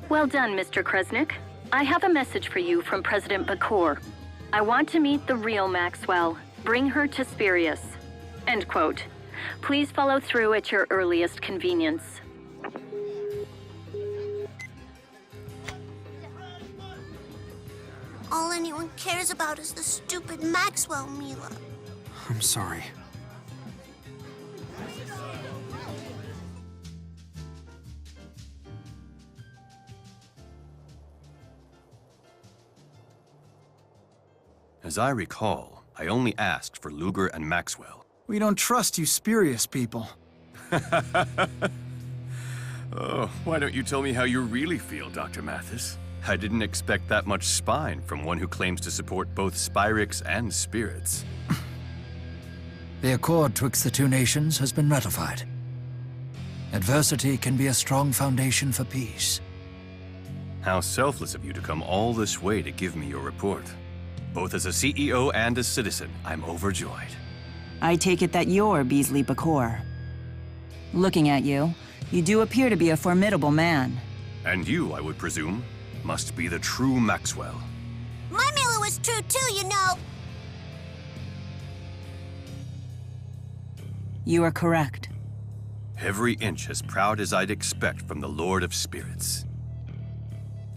Well done, Mr. Kresnik. I have a message for you from President Bakor. I want to meet the real Maxwell. Bring her to Spirius. End quote. Please follow through at your earliest convenience. All anyone cares about is the stupid Maxwell, Mila. I'm sorry. As I recall, I only asked for Luger and Maxwell. We don't trust you Spirius people. Oh, why don't you tell me how you really feel, Dr. Mathis? I didn't expect that much spine from one who claims to support both Spyrix and spirits. The accord twixt the two nations has been ratified. Adversity can be a strong foundation for peace. How selfless of you to come all this way to give me your report. Both as a CEO and a citizen, I'm overjoyed. I take it that you're Beasley Bakor. Looking at you, you do appear to be a formidable man. And you, I would presume, must be the true Maxwell. My Mila was true too, you know. You are correct. Every inch as proud as I'd expect from the Lord of Spirits.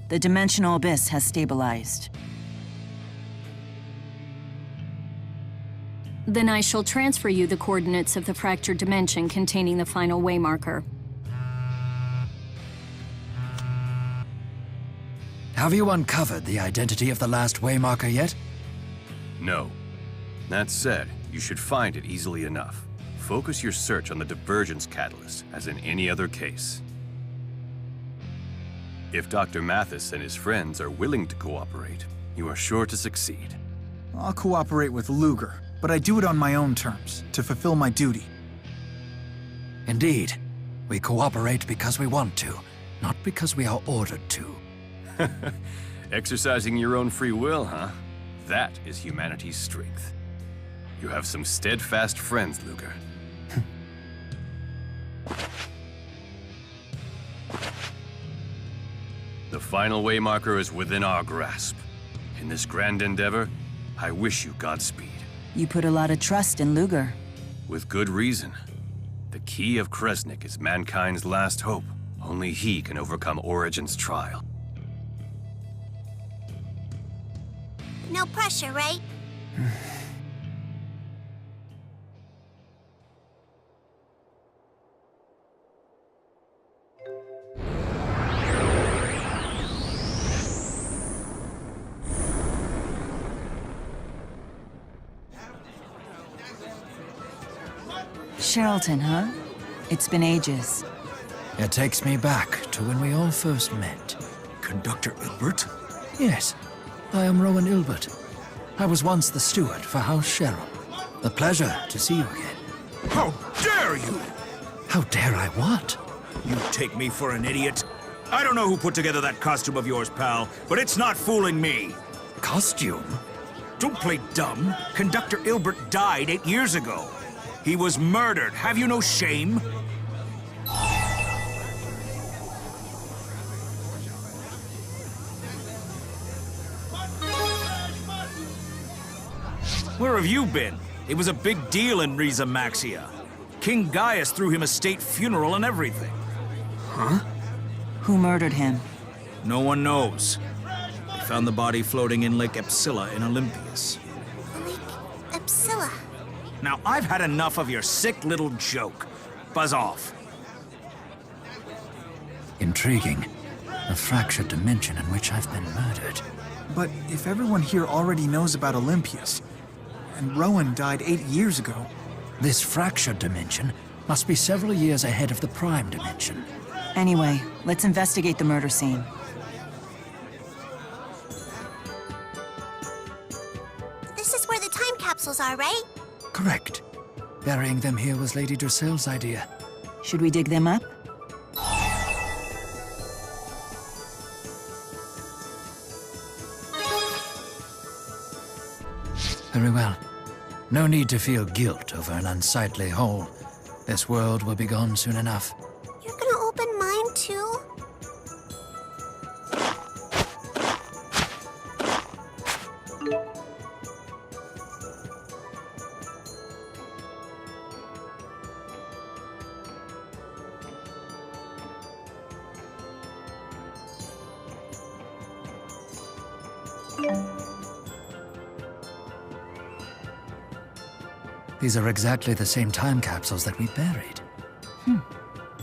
The dimensional abyss has stabilized. Then I shall transfer you the coordinates of the fractured dimension containing the final waymarker. Have you uncovered the identity of the last waymarker yet? No. That said, you should find it easily enough. Focus your search on the divergence catalyst, as in any other case. If Dr. Mathis and his friends are willing to cooperate, you are sure to succeed. I'll cooperate with Luger, but I do it on my own terms, to fulfill my duty. Indeed. We cooperate because we want to, not because we are ordered to. Exercising your own free will, huh? That is humanity's strength. You have some steadfast friends, Luger. The final waymarker is within our grasp. In this grand endeavor, I wish you Godspeed. You put a lot of trust in Luger. With good reason. The key of Kresnik is mankind's last hope. Only he can overcome Origin's trial. No pressure, right? Charlton, huh? It's been ages. It takes me back to when we all first met. Conductor Ilbert? Yes, I am Rowan Ilbert. I was once the steward for House Cheryl. A pleasure to see you again. How dare you! How dare I what? You take me for an idiot? I don't know who put together that costume of yours, pal, but it's not fooling me. Costume? Don't play dumb. Conductor Ilbert died 8 years ago. He was murdered. Have you no shame? Where have you been? It was a big deal in Riza Maxia. King Gaius threw him a state funeral and everything. Huh? Who murdered him? No one knows. They found the body floating in Lake Xillia in Olympias. Lake Xillia. Now, I've had enough of your sick little joke. Buzz off. Intriguing. A fractured dimension in which I've been murdered. But if everyone here already knows about Olympias, and Rowan died 8 years ago... This fractured dimension must be several years ahead of the prime dimension. Anyway, let's investigate the murder scene. This is where the time capsules are, right? Correct. Burying them here was Lady Drusselle's idea. Should we dig them up? Very well. No need to feel guilt over an unsightly hole. This world will be gone soon enough. You're gonna open mine too? These are exactly the same time capsules that we buried.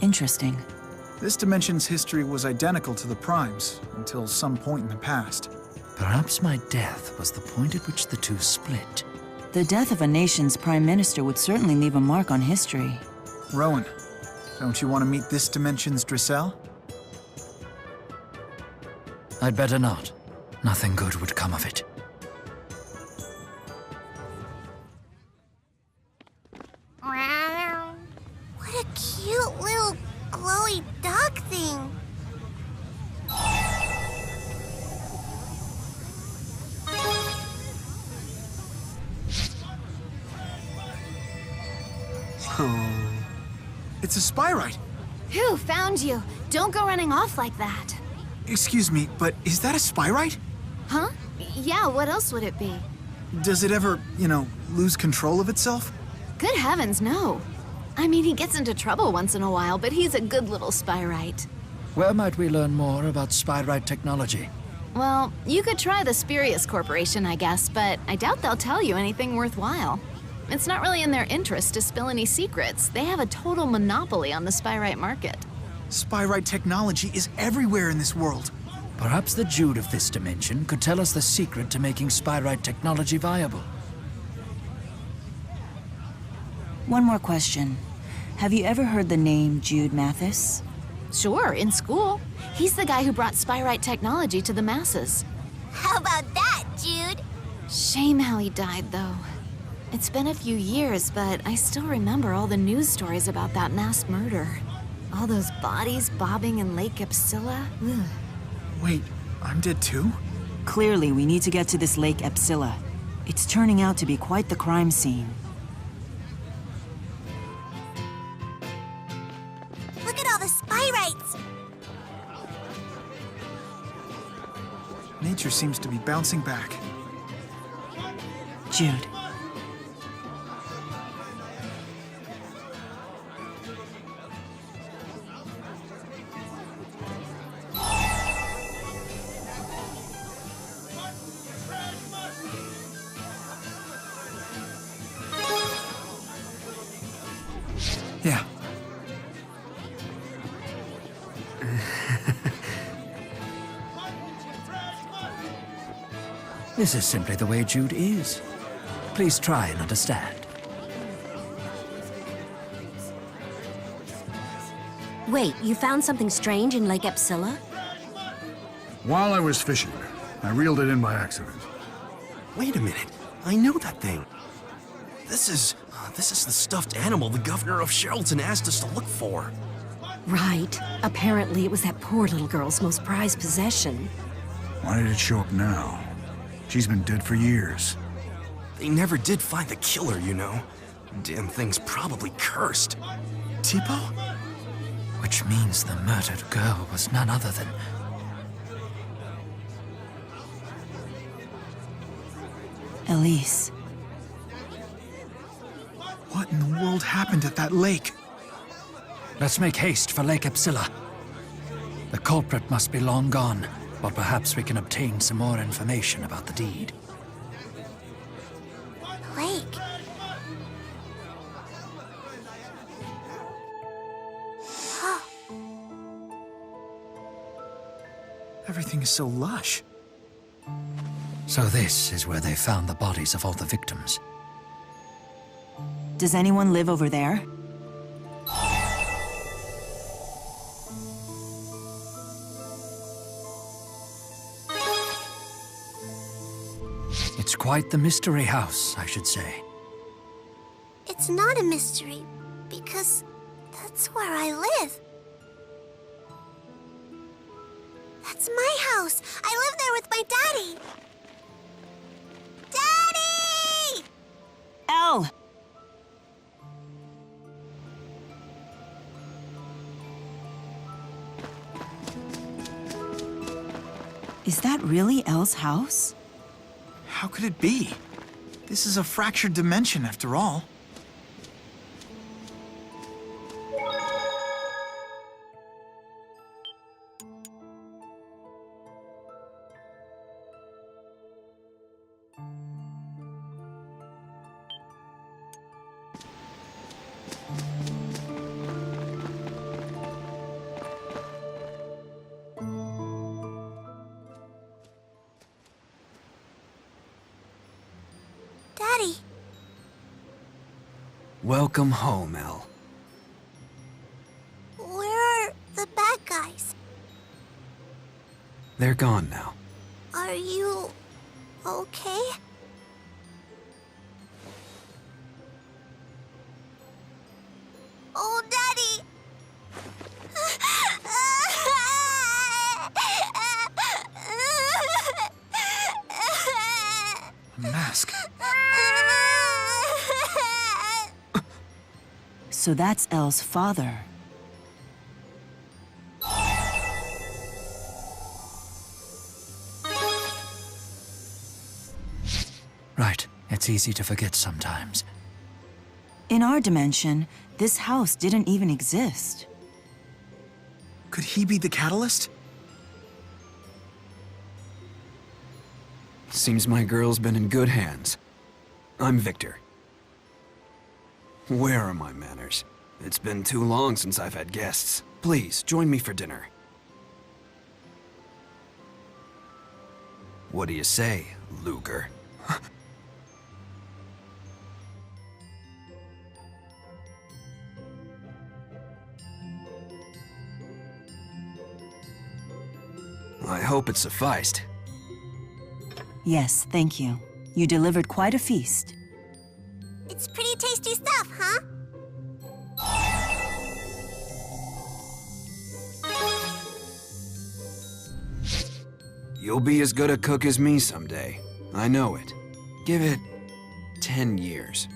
Interesting. This dimension's history was identical to the Prime's until some point in the past. Perhaps my death was the point at which the two split. The death of a nation's prime minister would certainly leave a mark on history. Rowan, don't you want to meet this dimension's Drissel? I'd better not. Nothing good would come of it. What a cute little glowy dog thing. It's a Spyrite. Who found you? Don't go running off like that. Excuse me, but is that a Spyrite? Huh? Yeah, what else would it be? Does it ever, lose control of itself? Good heavens, no. I mean, he gets into trouble once in a while, but he's a good little Spyrite. Where might we learn more about Spyrite technology? Well, you could try the Spurious Corporation, I guess, but I doubt they'll tell you anything worthwhile. It's not really in their interest to spill any secrets. They have a total monopoly on the Spyrite market. Spyrite technology is everywhere in this world. Perhaps the Jude of this dimension could tell us the secret to making Spyrite technology viable. One more question. Have you ever heard the name Jude Mathis? Sure, in school. He's the guy who brought Spyrite technology to the masses. How about that, Jude? Shame how he died, though. It's been a few years, but I still remember all the news stories about that mass murder. All those bodies bobbing in Lake Xillia. Ugh. Wait, I'm dead too? Clearly, we need to get to this Lake Xillia. It's turning out to be quite the crime scene. Look at all the Spyrites. Nature seems to be bouncing back. Jude. Yeah. This is simply the way Jude is. Please try and understand. Wait, you found something strange in Lake Xillia? While I was fishing, I reeled it in by accident. Wait a minute. I know that thing. This is the stuffed animal the governor of Sheraldton asked us to look for. Right. Apparently it was that poor little girl's most prized possession. Why did it show up now? She's been dead for years. They never did find the killer, you know. Damn thing's probably cursed. Tipo? Which means the murdered girl was none other than... Elise. What in the world happened at that lake? Let's make haste for Lake Xillia. The culprit must be long gone, but perhaps we can obtain some more information about the deed. Lake. Everything is so lush. So this is where they found the bodies of all the victims. Does anyone live over there? It's quite the mystery house, I should say. It's not a mystery, because that's where I live. That's my house. I live there with my daddy. Daddy! Elle! Is that really Elle's house? How could it be? This is a fractured dimension, after all. Daddy. Welcome home, El. Where are the bad guys? They're gone now. Are you okay? Oh, Daddy! A mask. So that's Elle's father. Right. It's easy to forget sometimes. In our dimension, this house didn't even exist. Could he be the catalyst? Seems my girl's been in good hands. I'm Victor. Where are my manners? It's been too long since I've had guests. Please, join me for dinner. What do you say, Luger? I hope it sufficed. Yes, thank you. You delivered quite a feast. It's pretty tasty stuff, huh? You'll be as good a cook as me someday. I know it. Give it 10 years.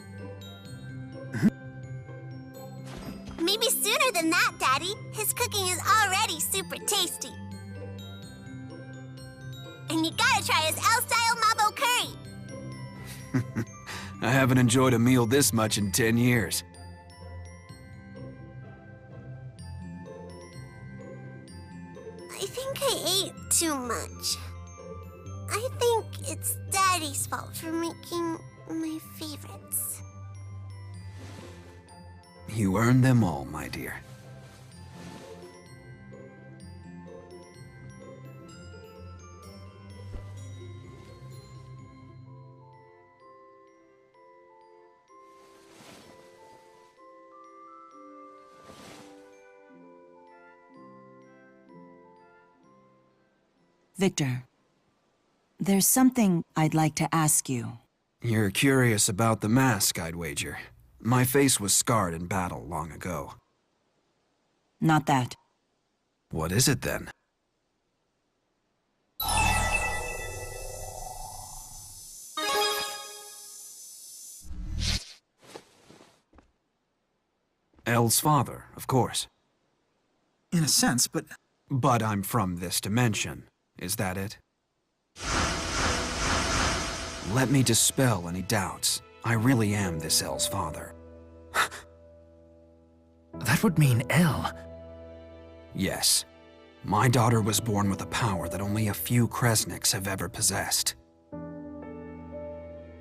Maybe sooner than that, Daddy. His cooking is already super tasty. And you gotta try his El-style Mabo curry. I haven't enjoyed a meal this much in 10 years. I think I ate too much. I think it's Daddy's fault for making my favorites. You earned them all, my dear. Victor, there's something I'd like to ask you. You're curious about the mask, I'd wager. My face was scarred in battle long ago. Not that. What is it then? Elle's father, of course. In a sense, but... But I'm from this dimension. Is that it? Let me dispel any doubts. I really am this Elle's father. That would mean Elle. Yes. My daughter was born with a power that only a few Kresniks have ever possessed.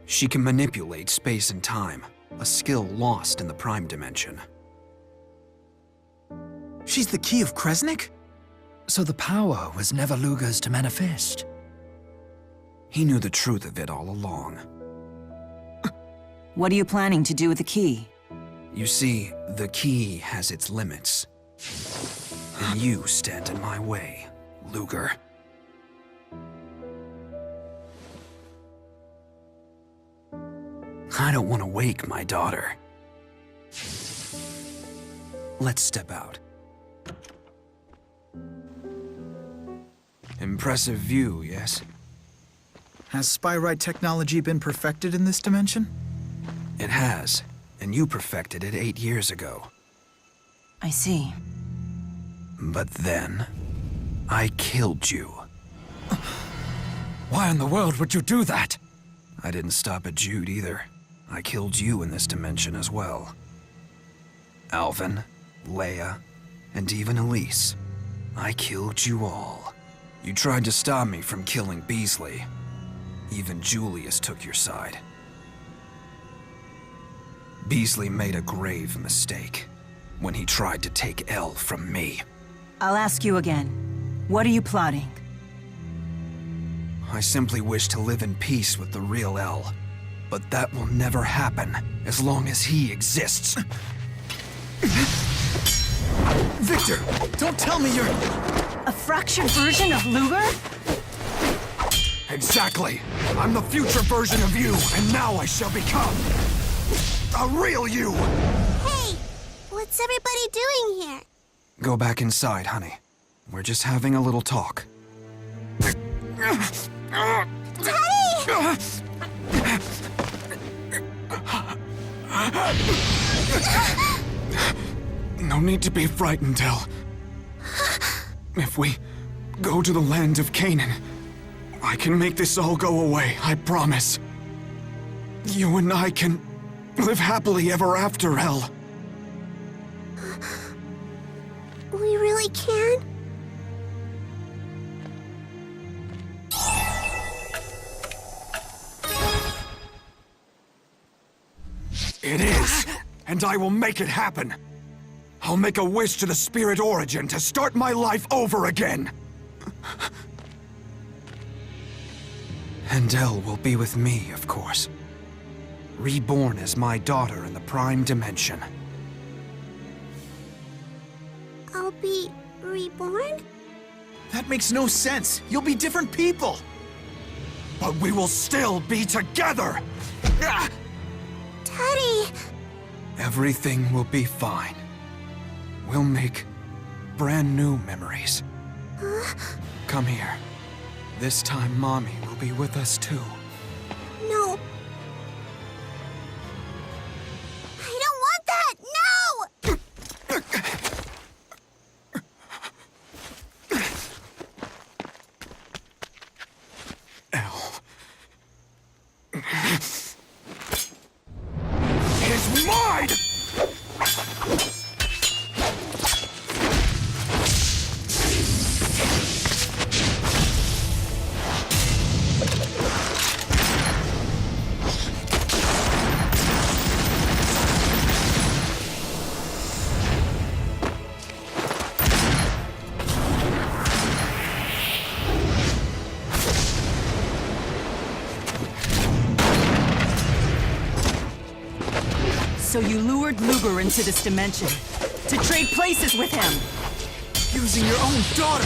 She can manipulate space and time, a skill lost in the Prime Dimension. She's the key of Kresnik? So the power was never Luger's to manifest. He knew the truth of it all along. What are you planning to do with the key? You see, the key has its limits. And you stand in my way, Luger. I don't want to wake my daughter. Let's step out. Impressive view, yes? Has Spyrite technology been perfected in this dimension? It has, and you perfected it 8 years ago. I see. But then, I killed you. Why in the world would you do that? I didn't stop at Jude either. I killed you in this dimension as well. Alvin, Leia, and even Elise. I killed you all. You tried to stop me from killing Beasley. Even Julius took your side. Beasley made a grave mistake when he tried to take Elle from me. I'll ask you again. What are you plotting? I simply wish to live in peace with the real Elle. But that will never happen as long as he exists. Victor, don't tell me you're... A fractured version of Luger? Exactly. I'm the future version of you, and now I shall become a real you. Hey, what's everybody doing here? Go back inside, honey. We're just having a little talk. Teddy! No need to be frightened, Elle. If we go to the land of Canaan, I can make this all go away, I promise. You and I can live happily ever after, Elle. We really can? It is, and I will make it happen. I'll make a wish to the Spirit Origin to start my life over again. And Elle will be with me, of course. Reborn as my daughter in the Prime Dimension. I'll be reborn? That makes no sense. You'll be different people. But we will still be together! Teddy! Everything will be fine. We'll make brand new memories. Come here. This time Mommy will be with us too. No. I don't want that! No! Elle. Is mine! So you lured Luger into this dimension to trade places with him. Using your own daughter.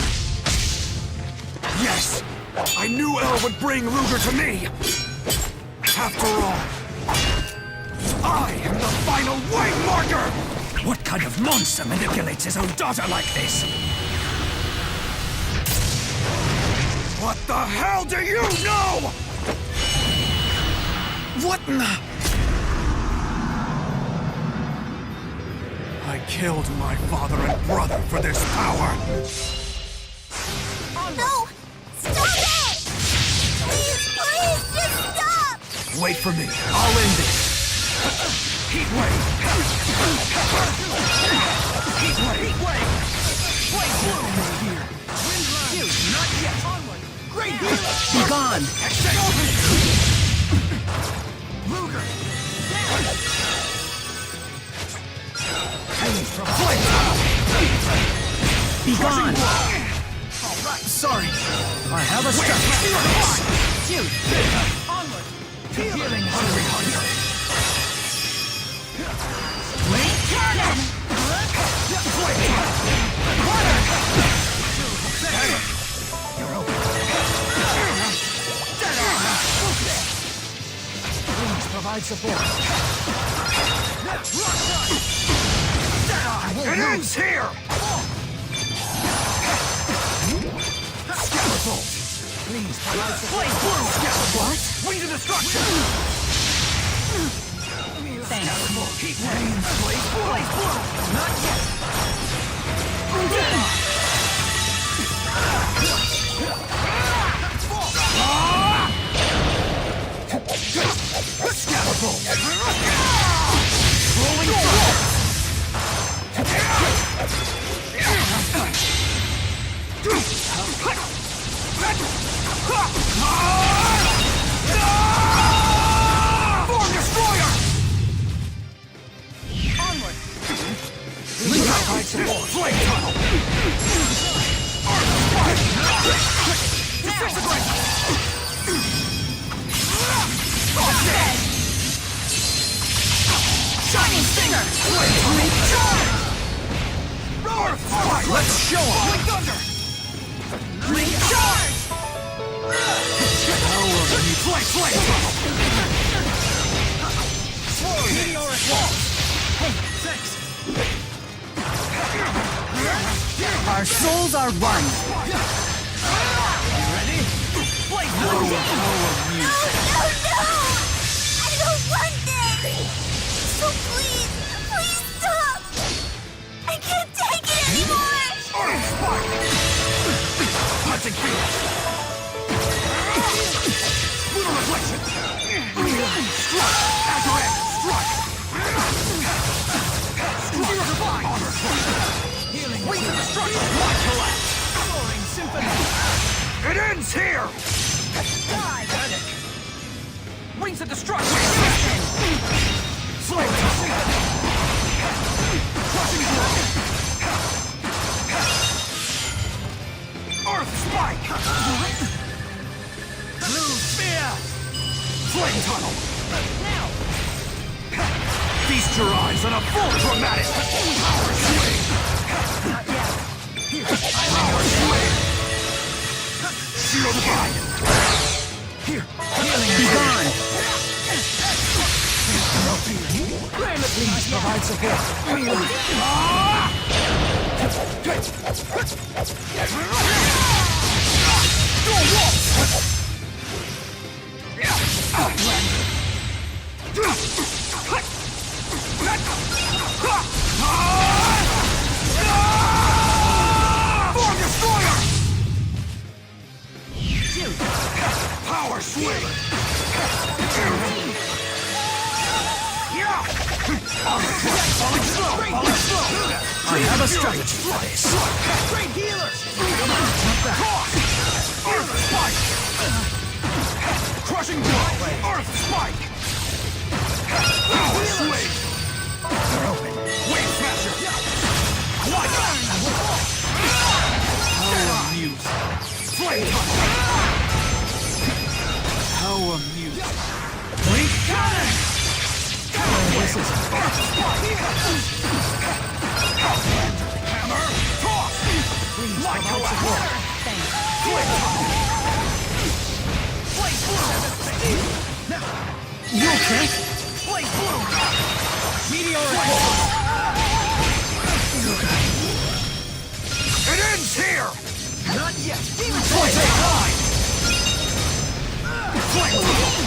Yes! I knew Elle would bring Luger to me! After all, I am the final waymarker! What kind of monster manipulates his own daughter like this? What the hell do you know?! What in the... I killed my father and brother for this power! No! Stop it! Please, please, just stop! Wait for me. I'll end this. Heat wave! Heat wave! Heat wave! Blade bloom! Here. Wind line! Not yet! Onward! Great healer! Be gone! Luger! Be gone! Sorry. I have a step. Shoot! Onward! Healing hungry hunter. Cannon! You're open. Please provide support. It ends here! Scalpel! Please provide support. Scalpel! What? Wing of destruction! Scalpel! Heat wave! Blaze bloom! Not yet! Scalpel! Rolling fire! Form Destroyer! Light support! Flame tunnel! Shining Stinger! Recharge! Let's show him! Thunder! Recharge! Flame tunnel! Meteoric wall! Hey, thanks! Our souls are one. You ready? Blade No! I don't want this! So please, please stop! I can't take it anymore! Let's engage! Lunar reflection! Struck! Azure Edge! Struck! Screw divine! Healing Wings of destruction! Light collapse! Soaring Symphony! It ends here! Die, medic! Wings of destruction! Flame tunnel! Crushing blow! Earth spike! Blue spear! Flame tunnel! Now! Feast your eyes on a full dramatic power swing! Not yet! Here! Power swing! Shield divine! Here! Healing Be gone! Please provide support! Form Destroyer! Power swing! Falling slow! Falling slow! I have a strategy for this. Great healers! Earth spike! Crushing blow! Earth spike! Power swing! They're open. Wave smasher! What? How amused! Flame tunnel! How amused! Blink cannon! This is Hammer! Toss! Light collapse! Flame tunnel! Blade blue! Now! You okay? Blade blue! Meteoric wall! It ends here! Not yet! Demon Flame Blade! line! Flame tunnel!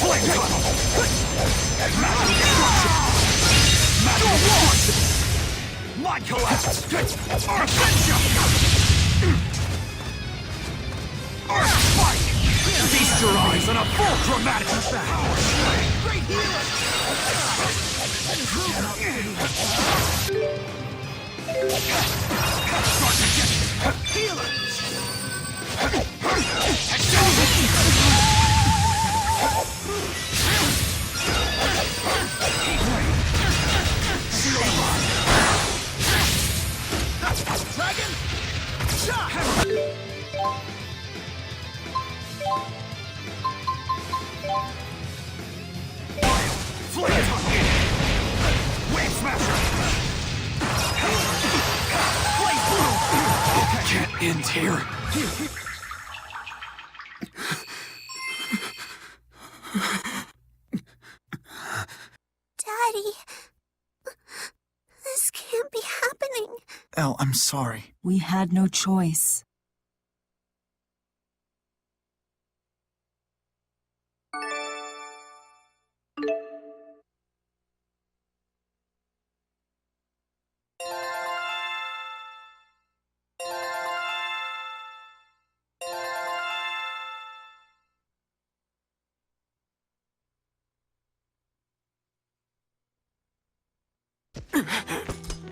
Flame tunnel! Massive destruction! Massive destruction! Light collapse! Ascension! Earth spike! Feast your eyes on a full dramatic power swing! Great healer! Healers! Dragon! Shot! Flame tunnel! Wave smasher! Blade blue! Can't end here. Daddy, this can't be happening. Elle, I'm sorry. We had no choice.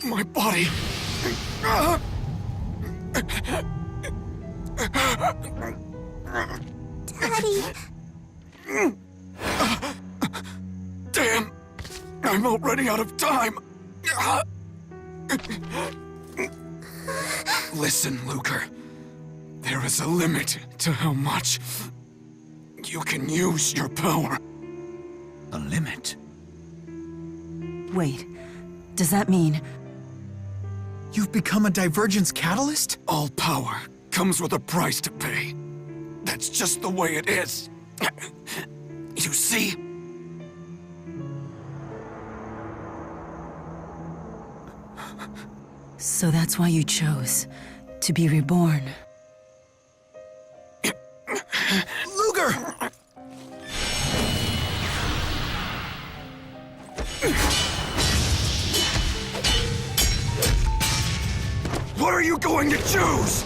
My body. Daddy, Damn. I'm already out of time. Listen, Luger. There is a limit to how much you can use your power. A limit? Wait, does that mean... You've become a divergence catalyst? All power comes with a price to pay. That's just the way it is. You see? So that's why you chose to be reborn. Luger! What are you going to choose?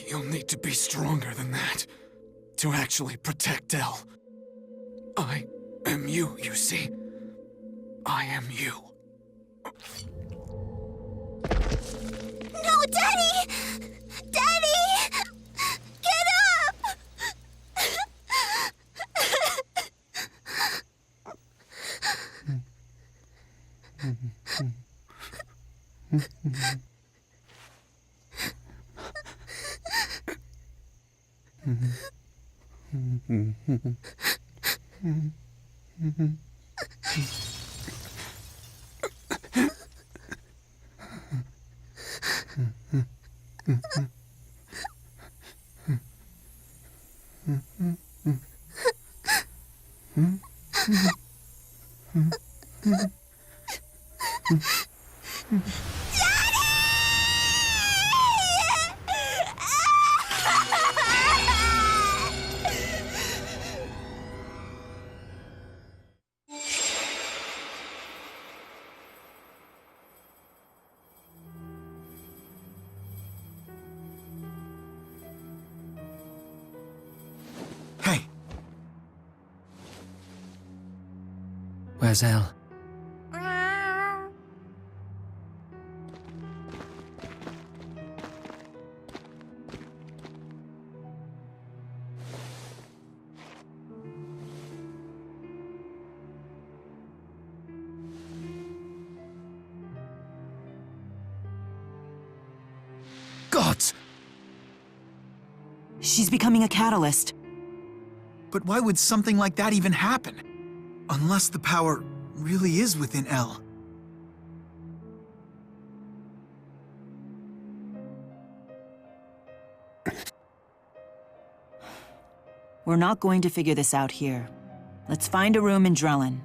You'll need to be stronger than that to actually protect Elle. I am you, you see. I am you. No, Daddy! Daddy! Get up! Hey, Where's Elle? gods! She's becoming a catalyst. But why would something like that even happen? Unless the power really is within Elle. We're not going to figure this out here. Let's find a room in Drellin.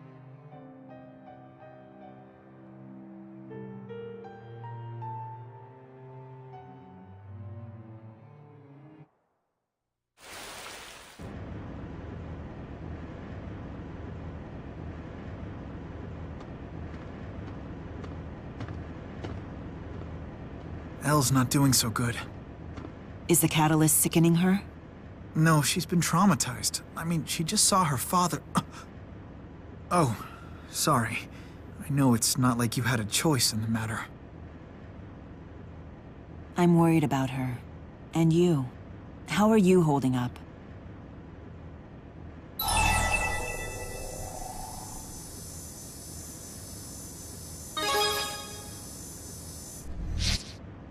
Elle's not doing so good. Is the catalyst sickening her? No, she's been traumatized. I mean, she just saw her father... Oh, sorry. I know it's not like you had a choice in the matter. I'm worried about her. And you. How are you holding up?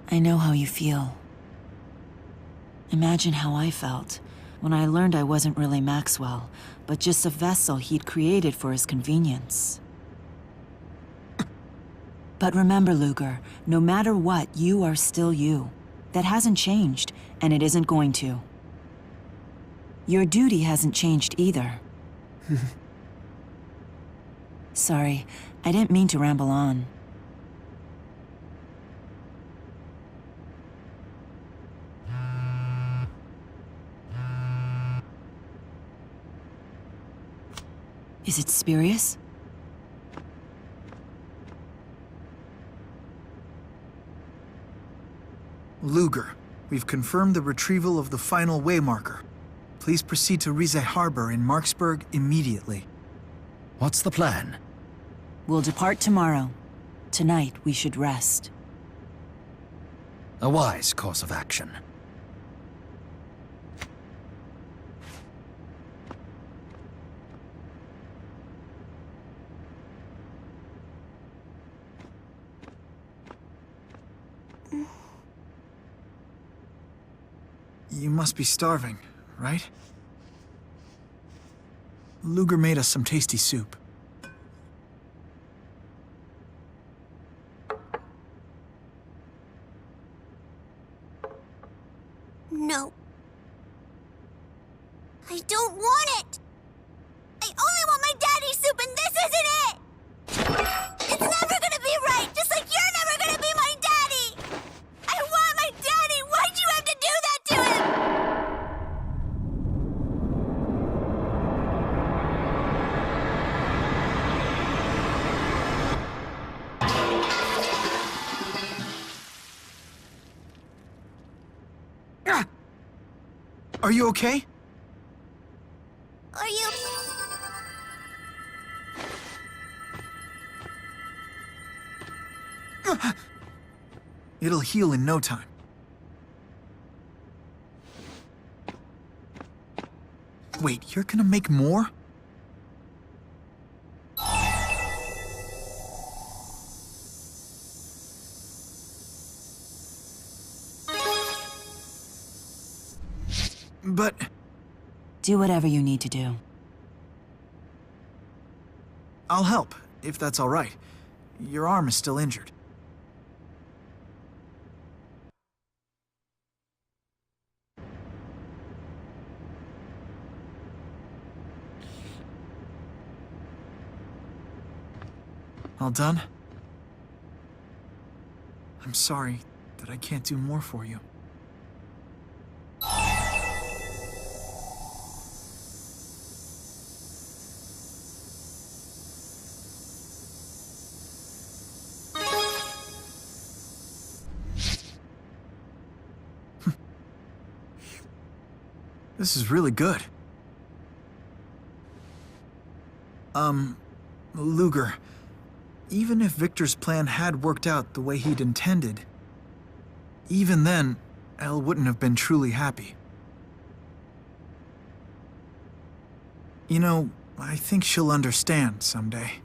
I know how you feel. Imagine how I felt when I learned I wasn't really Maxwell, but just a vessel he'd created for his convenience. But remember, Luger, no matter what, you are still you. That hasn't changed, and it isn't going to. Your duty hasn't changed either. Sorry, I didn't mean to ramble on. Is it Spurious? Luger, we've confirmed the retrieval of the final waymarker. Please proceed to Rize Harbor in Marksburg immediately. What's the plan? We'll depart tomorrow. Tonight, we should rest. A wise course of action. You must be starving, right? Luger made us some tasty soup. No. I don't want it! I only want my daddy's soup, and this isn't it! It's never gonna be right, just like you're never gonna be my daddy! I want my daddy! Why'd you have to do that to him? Are you okay? Are you... It'll heal in no time. Wait, you're gonna make more? But... Do whatever you need to do. I'll help, if that's all right. Your arm is still injured. All done? I'm sorry that I can't do more for you. This is really good. Luger, even if Victor's plan had worked out the way he'd intended, even then, Elle wouldn't have been truly happy. You know, I think she'll understand someday.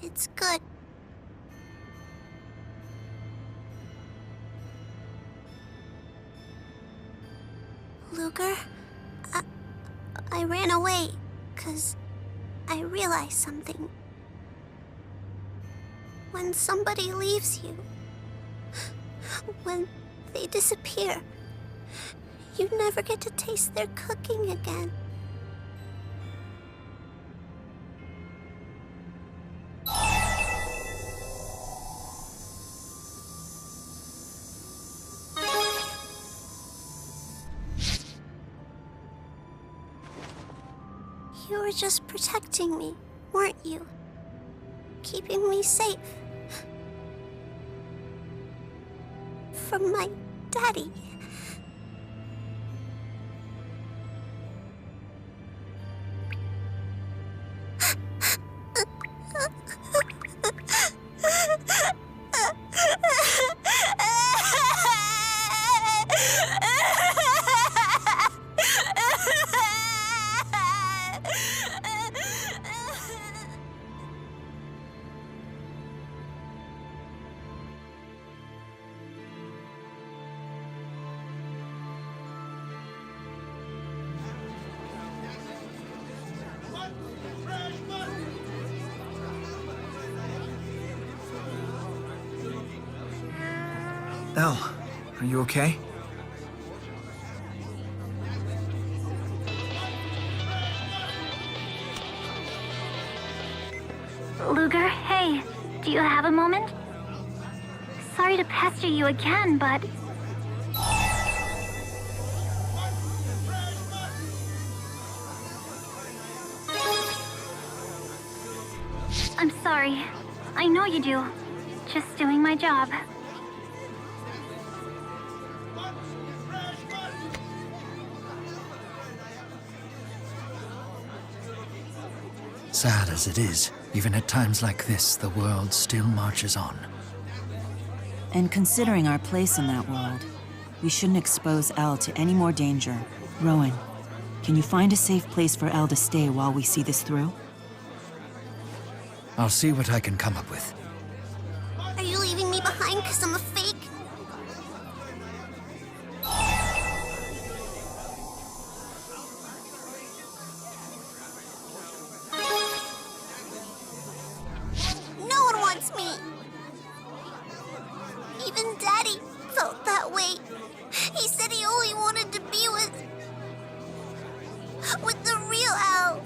It's good. Luger, I ran away, 'cause I realized something. When somebody leaves you, when they disappear, you never get to taste their cooking again. You were just protecting me, weren't you? Keeping me safe. From my daddy. Elle, are you okay? Luger, hey, do you have a moment? Sorry to pester you again, but... I'm sorry. I know you do. Just doing my job. Sad as it is, even at times like this, the world still marches on. And considering our place in that world, we shouldn't expose Elle to any more danger. Rowan, can you find a safe place for Elle to stay while we see this through? I'll see what I can come up with. Are you leaving me behind because I'm a fake? No one wants me. Even Daddy felt that way. He said he only wanted to be with the real Elle.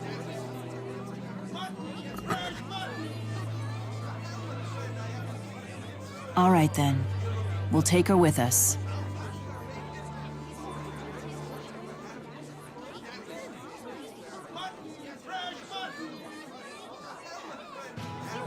All right then. We'll take her with us.